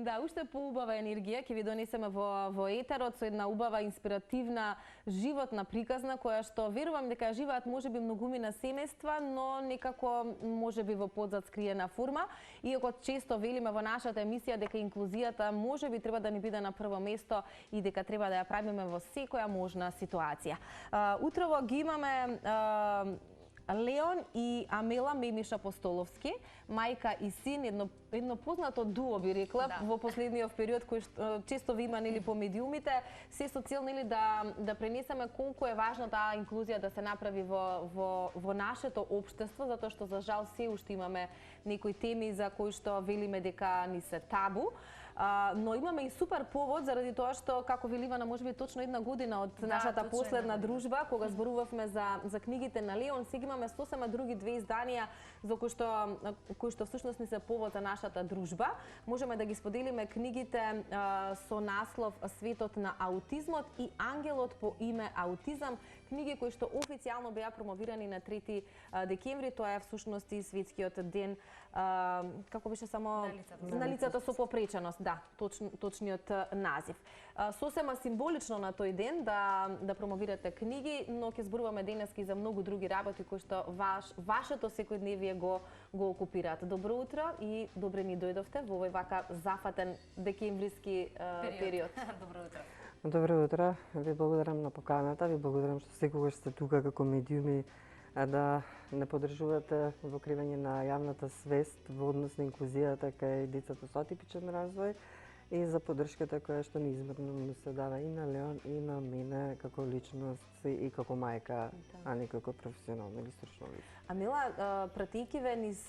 Да, уште поубава енергија ќе ви донесеме во етерот со една убава, инспиративна, животна приказна која што верувам дека живеат можеби многумина семејства, но некако можеби во подзад скриена форма. Иако често велиме во нашата емисија дека инклузијата можеби треба да ни биде на прво место и дека треба да ја правиме во секоја можна ситуација. Утрово ги имаме Леон и Амела Мемиш Апостоловски, мајка и син, едно познато дуо би рекла, во последниот период кој што често ви има нели по медиумите, се со цел нели да пренесеме колку е важна таа инклузија да се направи во нашето општество, затоа што за жал се уште имаме некои теми за кои што велиме дека ни се табу. Но имаме и супер повод заради тоа што, како вели Ивана, можеби точно една година од нашата последна дружба, кога зборувавме за книгите на Леон, сега имаме сосема други две изданија за кои што всушност ни се повод за нашата дружба. Можеме да ги споделиме книгите со наслов Светот на аутизмот и Ангелот по име Аутизам, книги кои што официјално беа промовирани на 3 декември, тоа е всушност и светскиот ден, како беше само на лицата со попреченост, да, точниот назив. Сосема символично на тој ден да промовирате книги, но ќе зборуваме денеска и за многу други работи кои што вашето секојдневие го окупираат. Добро утро и добре ни дојдовте во овој вака зафатен декемвриски период. Добро утро. Добро утро. Ви благодарам на поканата, ви благодарам што секогаш сте тука како медиуми да не поддржувате во кривање на јавната свест во однос на инклузијата кај децата со атипичен развој и за поддршката која што неизмерно ми се дава и на Леон и на мене како личност и како мајка, а не како професионално или стручно лице. Амела, пратејќи ве низ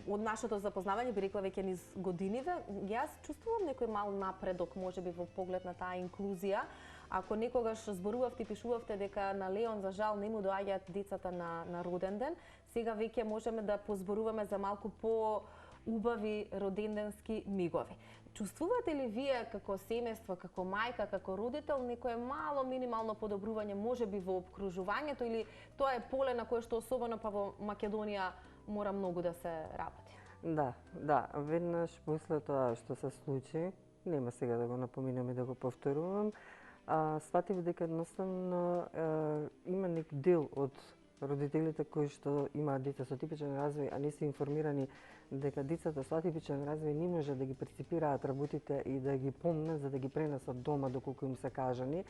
од нашето запознавање, би рекла веќе низ годиниве, јас чувствувам некој мал напредок можеби во поглед на таа инклузија. Ако некогаш зборувавте и пишувавте дека на Леон за жал не му доаѓаат децата на роден ден, сега веќе можеме да позборуваме за малку по-убави роденденски мигови. Чувствувате ли вие како семејство, како мајка, како родител некое мало минимално подобрување можеби во опкружувањето или тоа е поле на кое што особено па во Македонија мора многу да се работи? Да, веднаш после тоа што се случи, нема сега да го напоминам и да го повторувам, сватив дека едноставно има некој дел од родителите кои што имаат деца со атипичен развој, а не се информирани дека децата со атипичен развој не може да ги преципираат работите и да ги помнат за да ги пренесат дома доколку им се кажани,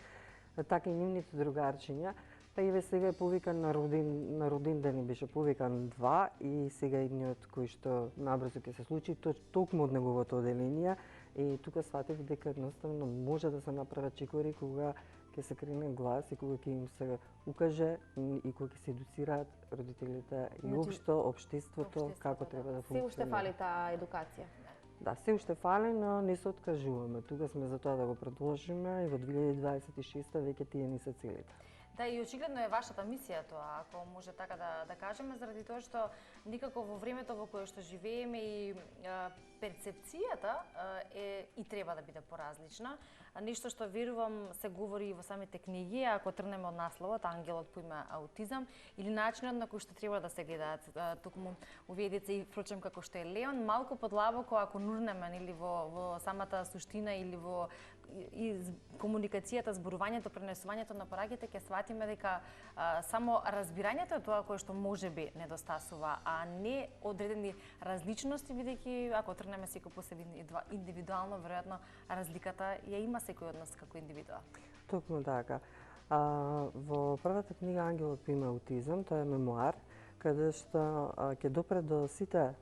така и нивните другарчиња. Па и сега е повикан на роден ден, беше повикан 2 и сега едниот кој што набрзо ќе се случи токму од неговото оделение и тука сватив дека едноставно може да се направат чекори кога ќе се крене глас и кога ќе им се укаже и кога ќе се едуцираат родителите и општо општеството како треба да функционира. Се уште фали таа едукација. Да, се уште фали, но не се откажуваме. Тука сме за тоа да го продолжиме и во 2026 веќе тие ни се целите. Да, и очигледно е вашата мисија тоа, ако може така да кажеме, заради тоа што никако во времето во кое што живееме и перцепцијата е и треба да биде поразлична. Нешто што верувам се говори и во самите книги, ако тргнеме од насловот Ангелот по име Аутизам или начинот на кој што треба да се гледаат токму овие деца и впрочем како што е Леон, малку подлабоко ако нурнеме или во самата суштина или во комуникацијата, зборувањето, пренесувањето на пораките, ќе сватиме дека само разбирањето е тоа кое што можеби недостасува, а не одредени различности, бидејќи ако тргнеме секој по себе индивидуално, веројатно разликата ја има секој од нас како индивидуа. Токму така. Во првата книга Ангелот по име Аутизам, тоа е мемуар, каде што ќе допре до сите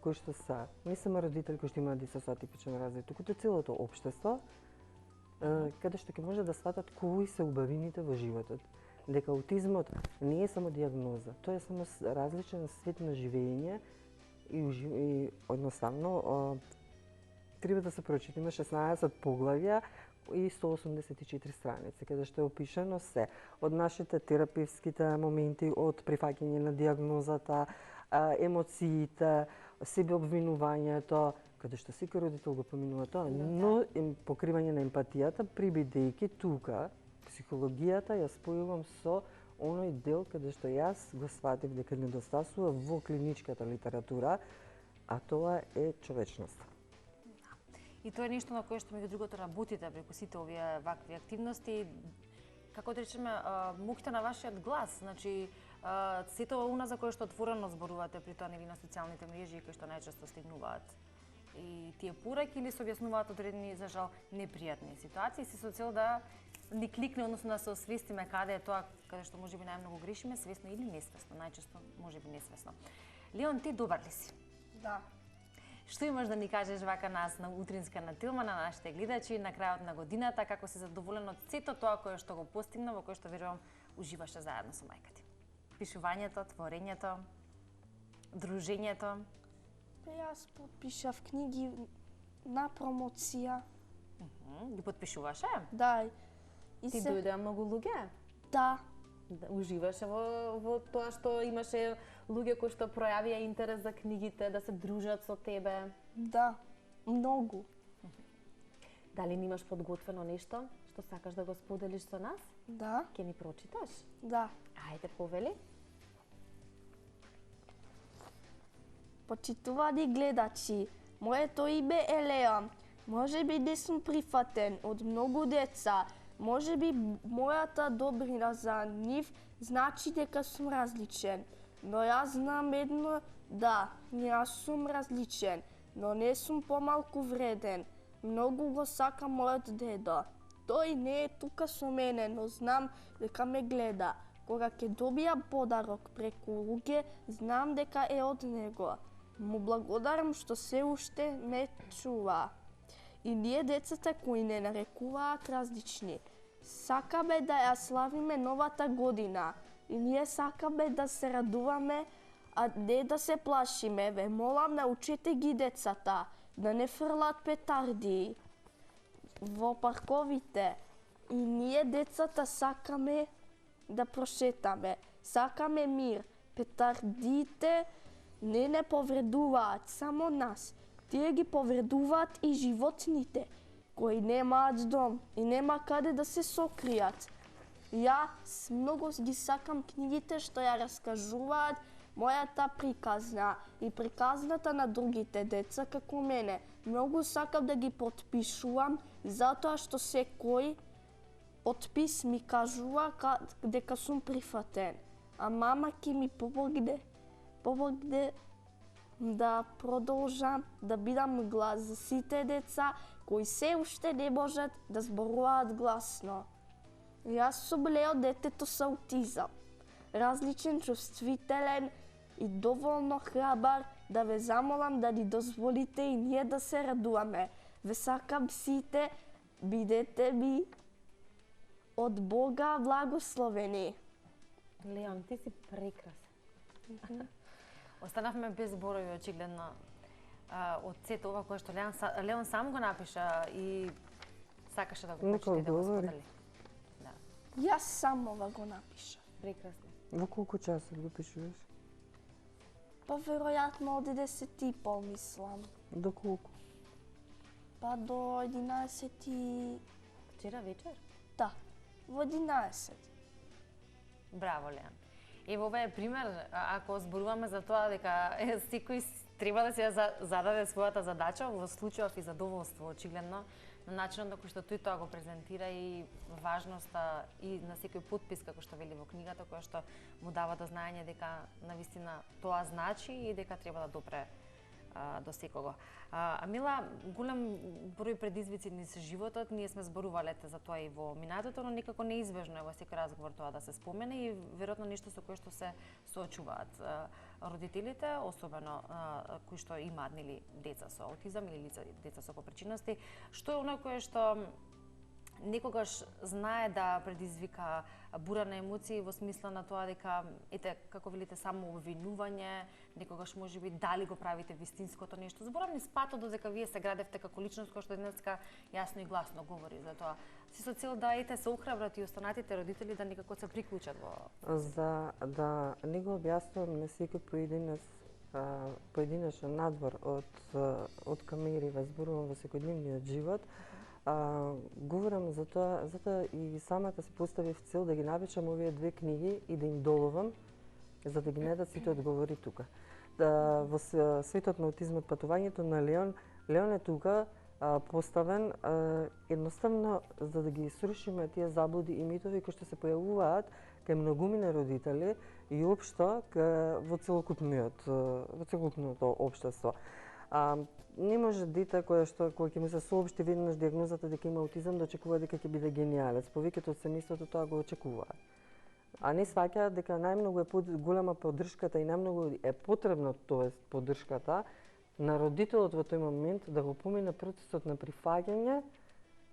кои што се, не само родители кои што имаат деца со атипичен развој, туку до целото општество, каде што ќе може да сватат кои се убавините во животот. Дека аутизмот не е само диагноза, тоа е само различен свет на живење и едноставно треба да се прочита. Има 16 поглавја и 184 страници, каде што е опишано се од нашите терапевските моменти, од прифаќање на диагнозата, емоциите, себеобвинувањето, каде што секој родител го поминува тоа, но покривање на емпатијата, прибидејќи тука психологијата ја спојувам со оној дел каде што јас го сватив дека недостасува во клиничката литература, а тоа е човечноста. и тоа е нешто на кое што меѓу другото работите преку сите овие вакви активности. Како да речеме, муките на вашиот глас, значи сето уна за кое што отворено зборувате при тоа нели на социјалните мрежи кои што најчесто стигнуваат и тие пораки или се објаснуваат одредени за жал непријатни ситуации, се со цел да ни кликне, односно да се освестиме каде е тоа каде што можеби најмногу грешиме, свесно или несвесно, најчесто можеби несвесно. Леон, ти добар ли си? Да. Што имаш да ни кажеш вака нас на утринска на Тилма, на нашите гледачи, на крајот на годината, како си задоволен од сето тоа кое што го постигна, во кое што верувам уживаше заедно со мајка ти? Пишувањето, творењето, дружењето? Јас подпишав книги на промоција. Ги подпишуваше? Да. И Ти се... дојдеа многу луѓе? Да. Уживаше во тоа што имаше луѓе кои што пројавија интерес за книгите, да се дружат со тебе? Да. Многу. Дали немаш подготвено нешто што сакаш да го споделиш со нас? Да. Ќе ни прочиташ? Да. Ајде, повели. Почитувани гледачи, моето име е Леон. Може би не сум прифатен од многу деца. Може би мојата добрина за нив значи дека сум различен. Но јас знам едно, да, јас сум различен, но не сум помалку вреден. Многу го сакам мојот дедо. Тој не е тука со мене, но знам дека ме гледа. Кога ќе добијам подарок преку луѓе, знам дека е од него. Му благодарам што се уште ме чува. И ние децата кои не нарекуваат различни, сакаме да ја славиме новата година. И ние сакаме да се радуваме, а не да се плашиме. Ве молам, научете ги децата да не фрлат петарди во парковите. И ние децата сакаме да прошетаме. Сакаме мир. Петардите не повредуваат само нас. Тие ги повредуваат и животните, кои немаат дом и нема каде да се сокријат. Јас многу ги сакам книгите што ја раскажуваат мојата приказна и приказната на другите деца како мене. Многу сакам да ги подпишувам, затоа што секој подпис ми кажува дека сум прифатен. А мама ќе ми помогне да продолжам да бидам глас за сите деца кои се уште не можат да зборуваат гласно. Јас сум Леон, детето со аутизам. Различен, чувствителен и доволно храбар да ве замолам да ни дозволите и ние да се радуваме. Ве сакам сите, бидете ми од Бога благословени. Леон, ти си прекрасен. Останавме без зборови очигледно од сето ова кое што Леон сам го напиша и сакаше да го прочита да го сподели. Да. Јас самова го напиша. Прекрасно. Во колку часот го пишуваш? Па веројатно од 10:30 мислам. До колку? Па до 11 Вчера вечер? Да, во 11. Браво, Леон. Ево, ова е пример, ако зборуваме за тоа дека секој треба да се зададе својата задача, во случајов и задоволство, очигледно, на начинот на кој што тој тоа го презентира и важноста и на секој подпис, како што вели во книгата, која што му дава до знаење дека навистина тоа значи и дека треба да допре до секого. Амила, голем број предизвици низ животот, ние сме зборувале за тоа и во минатото, но некако неизбежно е во секој разговор тоа да се спомене и веројатно нешто со кое што се соочуваат родителите, особено кои што имаат нели деца со аутизам или деца со попричинности. Што е оно кое што некогаш знае да предизвика бура на емоции во смисла на тоа дека, ете, како велите, само обвинување, некогаш можеби дали го правите вистинското нешто. Зборам низ патот додека вие се градевте како личност која што денеска јасно и гласно говори за тоа. Си со цел да се охрабрат и останатите родители да некако се приклучат во... За да не го објаснувам на секој поединечен надвор од камери, зборувам во секојдневниот живот, говорам за тоа и самата си поставив цел да ги напишам овие две книги и да им доловам, за да ги најдат сите одговори тука. Во светот на аутизмот, патувањето на Леон е тука поставен едноставно за да ги срушиме тие заблуди и митови кои што се појавуваат кај многумина родители и општо во целокупното општество. Не може дете кое ќе му се соопшти веднаш диагнозата дека има аутизам да очекува дека ќе биде гениалец. Повеќето од семејството тоа го очекуваат. А не сваќаат дека најмногу е голема поддршката и најмногу е потребно поддршката на родителот во тој момент да го помине процесот на прифаќање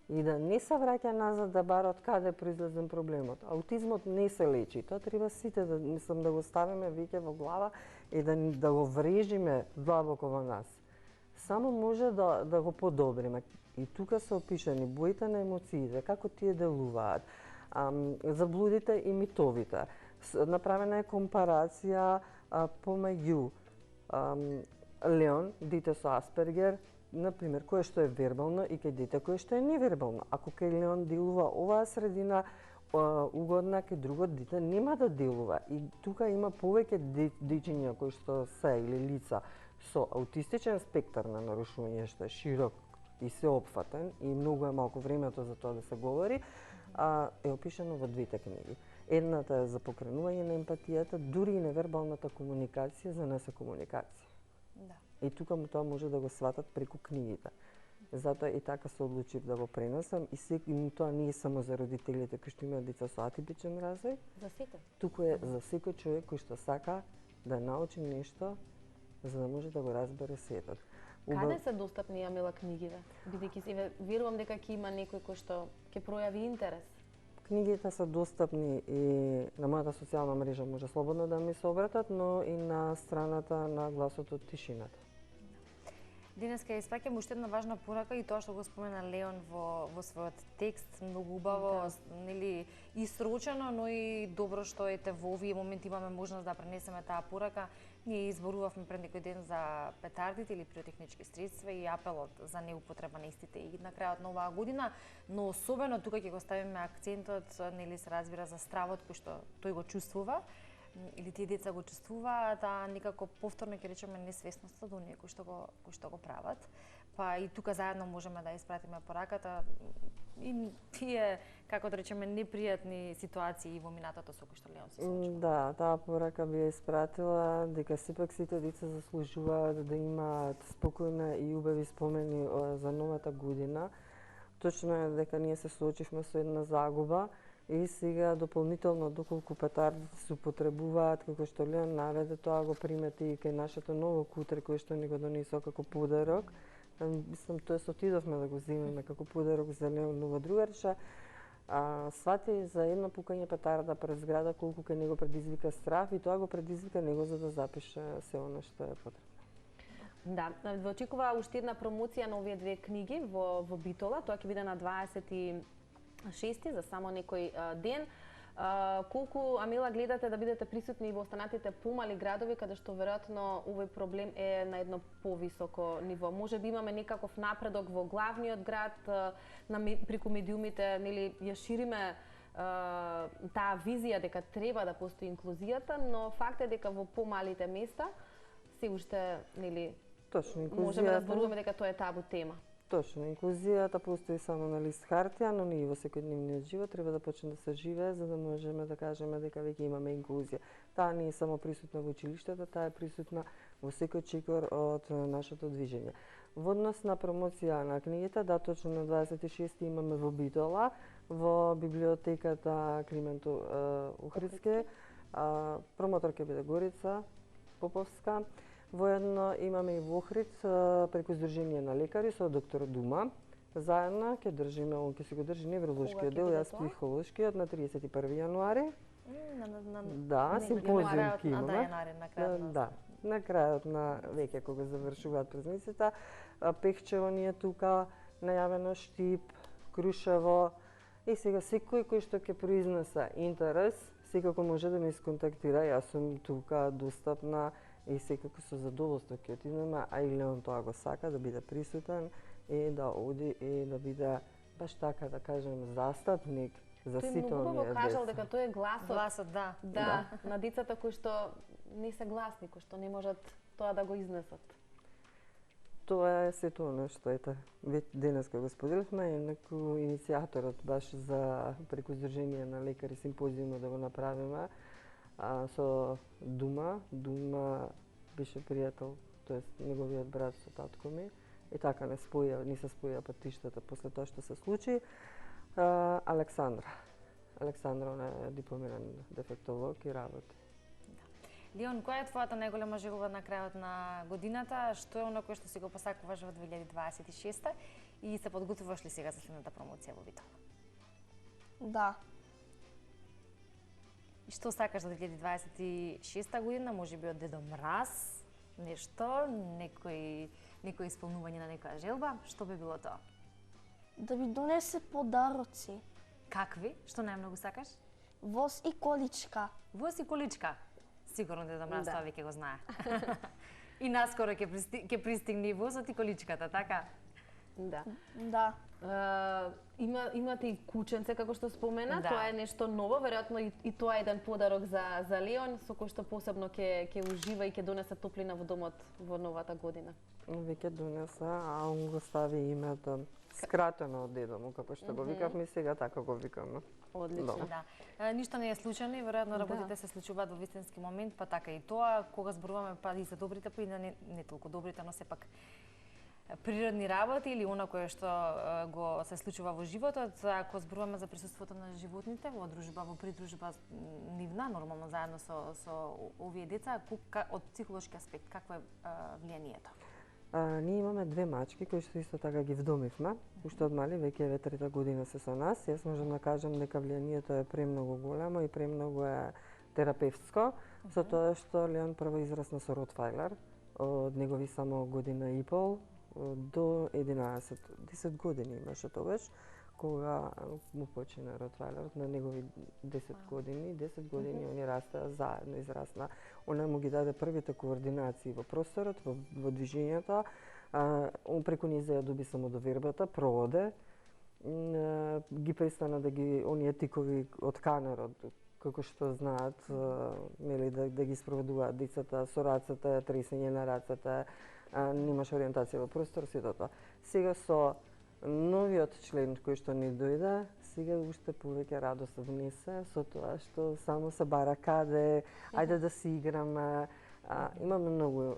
и да не се враќа назад да бара од каде произлезен проблемот. Аутизмот не се лечи, тоа треба сите да го ставиме веќе во глава и да го врежиме длабоко во нас. Само може да го подобриме. И тука се опишани боите на емоциите, како тие делуваат, заблудите и митовите. Направена е компарација помеѓу Леон, дете со Аспергер, например, кое што е вербално и кај дете кое што е невербално. Ако кај Леон делува оваа средина угодна, кај другото дете нема да делува. И тука има повеќе дечиња кои што се или лица со аутистичен спектар на нарушување што е широк и сеопфатен и многу е малку времето за тоа да се говори, е опишано во двете книги. Едната е за покренување на емпатијата, дури и невербалната комуникација за нас е комуникација. Да. И тука тоа може да го сватат преку книгите. Затоа и така се одлучив да го пренесам и тоа не е само за родителите кои што имаат деца со атипичен развој. За секој. Туку е за секој човек кој што сака да научи нешто за да може да го разбере светот. Каде се достапни, Амила, книгите? Бидејќи верувам дека ќе има некој кој што ќе пројави интерес. Книгите се достапни и на мојата социјална мрежа може слободно да ми се обратат, но и на страната на Гласот од тишината. Денеска испаќам уште една важна порака и тоа што го спомена Леон во својот текст, многу убаво, нели и срочено, но и добро што ете во овие моменти имаме можност да пренесеме таа порака. Ние изборувавме пред некој ден за петардите или пиротехнички средства и апелот за неупотреба на истите и на крајот на оваа година, но особено тука ќе го ставиме акцентот, нели се разбира за стравот кој што тој го чувствува или тие деца го чувствуваат, а некако повторно ќе речеме несвесноста до оние кои што го прават. Па и тука заедно можеме да испратиме пораката и тие, како да речеме, непријатни ситуации во минатото со кои што Леон се случува. Да, таа порака би ја испратила дека сепак сите деца заслужуваат да имаат спокојна и убави спомени за новата година. Точно е дека ние се соочивме со една загуба и сега дополнително доколку петардите се употребуваат, како што Леон наведе, тоа го примети и кај нашето ново кутре кое што ни го донесо како подарок. Мислам, тоа се отидовме да го земеме како подарок за Леонова другарша. Свати за едно пукање петарда пред зграда колку кај него предизвика страв и тоа го предизвика него за да запише се оно што е потребно. Да, ве очекува уште една промоција на овие две книги во Битола. Тоа ќе биде на 26 за само некој ден. Колку, Амила, гледате да бидете присутни во останатите помали градови каде што веројатно овој проблем е на едно повисоко ниво? Може би имаме некаков напредок во главниот град, преку медиумите, нели ја шириме таа визија дека треба да постои инклузијата, но факт е дека во помалите места се уште, нели, Точно, можеме да зборуваме дека тоа е табу тема. Точно, инклузијата постои само на лист хартија, но ние во секојдневниот живот треба да почне да се живее за да можеме да кажеме дека веќе имаме инклузија. Таа не е само присутна во училиштата, таа е присутна во секој чекор од нашето движење. Во однос на промоција на книгите, да, точно на 26 имаме во Битола, во библиотеката Климент Охридски, промотор ќе биде Горица Поповска. Воедно имаме и во Охрид преку Сдружение на лекари со доктор Дума. Заедно ќе држиме, он ќе се го држи невролошкиот дел, јас психолошкиот на 31 јануари. Да, симпозиум ќе имаме. Да, на крајот на веќе кога завршуваат празниците. Пехчево ни е тука, најавено Штип, Крушево. И сега секој кој што ќе произнесе интерес, секако може да ме исконтактира. Јас сум тука достапна и секако со задоволство ќе отидеме, а и Леон тоа го сака да биде присутен и да оди и да биде баш така да кажем застапник за сите оние деца. Тој многу го кажал дека тој е гласот. Гласот, да. Да, на децата кои што не се гласни, кои што не можат тоа да го изнесат. Тоа е сето она што денеска го споделивме, инаку иницијаторот баш за преку Сдружение на лекари симпозиума да го направиме со Дума. Дума беше пријател, тоест неговиот брат со татко ми. И така не се споја патиштата после тоа што се случи. Александра, она е дипломиран дефектолог и работи. Леон, која е твојата најголема желба на крајот на годината? Што е оно кое што си го посакуваш во 2026 и се подготвуваш ли сега за следната промоција во Битола? Да. И што сакаш за 2026 година? Можеби од Дедо Мраз? Нешто? Некој исполнување на некоја желба? Што би било тоа? Да ми донесе подароци. Какви? Што најмногу сакаш? Воз и количка. Воз и количка? Сигурно Дедо Мраз Да. тоа веќе го знае. И наскоро ќе пристигне и возот и количката, така? Да. Да. Имате и кученце, како што спомена, Да. тоа е нешто ново, веројатно и тоа е еден подарок за Леон, со кој што посебно ќе ужива и ќе донесе топлина во домот во новата година. Веќе донеса, а он го стави името скратено од дедо му, како што го викавме сега, така го викаме. Одлично. Да. Ништо не е случајно и веројатно работите се случуваат во вистински момент, па така и тоа, кога зборуваме па и за добрите, па и на не толку добрите, но сепак природни работи или она кое што го се случува во животот, ако зборуваме за присуството на животните во дружба, во придружба нивна, нормално заедно со овие деца, од психолошки аспект, какво е влијанието? Ние имаме две мачки кои што исто така ги вдомивме, уште од мали, веќе е трета година се со нас. Јас можам да кажам дека влијанието е премногу големо и премногу е терапевтско, со тоа што Леон прво израсна со Ротвајлер, од негови само година и пол до 10 години имаше тогаш, кога му почина Ротвајлерот на негови 10 години. 10 години они растаа заедно, израсна. Она му ги даде првите координации во просторот, во движењето. Он преку низ ја доби самодовербата, проводе. Ги престана да ги оние тикови од канерот, како што знаат, нели да ги спроведуваат децата со рацете, тресење на рацете, немаш ориентација во простор, сето тоа. Сега со новиот член кој што ни дојде, сега уште повеќе радост внесе со тоа што само се бара каде, ајде да си играме. Имаме многу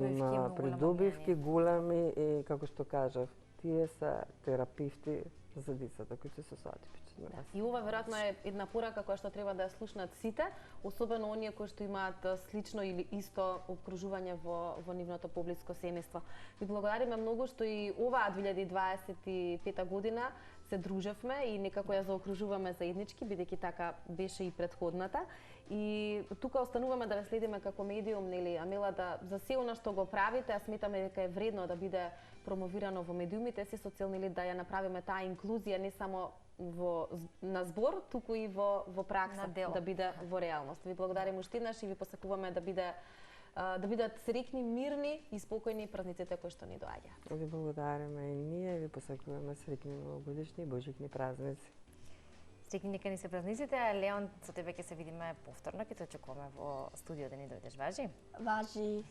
има придобивки големи и како што кажав, тие се терапевти за децата кои се со атипични раси. И ова веројатно е една порака која што треба да ја слушнат сите, особено оние кои што имаат слично или исто обкружување во нивното поблиско семејство. Ви благодариме многу што и оваа 2025 година се дружевме и некако ја заокружуваме заеднички, бидејќи така беше и претходната. И тука остануваме да ве следиме како медиум, нели, Амела, за се она што го правите, а сметаме дека е вредно да биде промовирано во медиумите, се со цел, нели, да ја направиме таа инклузија не само на збор, туку и во пракса, да биде во реалност. Ви благодариме уште еднаш и ви посакуваме да бидат среќни, мирни и спокојни празниците кои што ни доаѓаат. Ви благодариме и ние, ви посакуваме среќни новогодишни и божикни празници. Среќни нека ни се празниците, а Леон, со тебе ќе се видиме повторно, ќе те очекуваме во студио да ни дојдеш, важи? Важи.